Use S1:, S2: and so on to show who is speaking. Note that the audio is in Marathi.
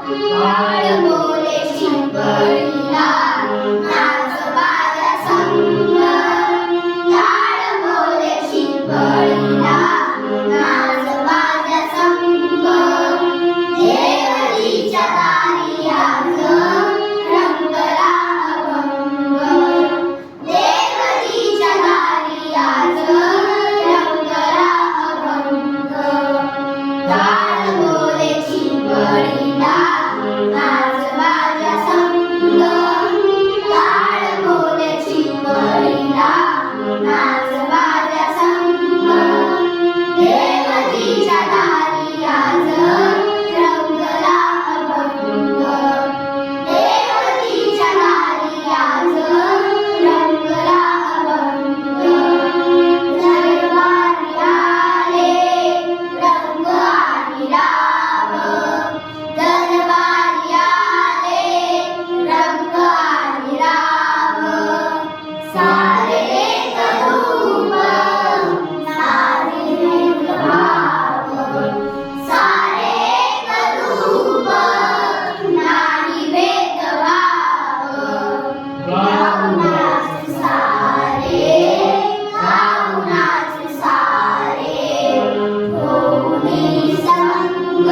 S1: बाळ बोले शिंपडीला नाच माझ्या संग बाळ बोले शिंपडीला नाच माझ्या संग देवरीच्या दारी आज रंगला अभंग देवरीच्या दारी आज रंगला अभंग बाळ बोले शिंपडीला नाच माझ्या संग बाळ बोले शिंपडीला नाच माझ्या संग देवरीच्या दारी आज रंगला अभंग देवरीच्या दारी आज रंगला अभंग दरबारी आले रंग आणि राम दरबारी आले रंग आणि राम सारे एक रूप सारे एक भाव सारे एक रूप नाही भेदभाव गाऊनाच सारे गाऊनाच सारे होऊनी संग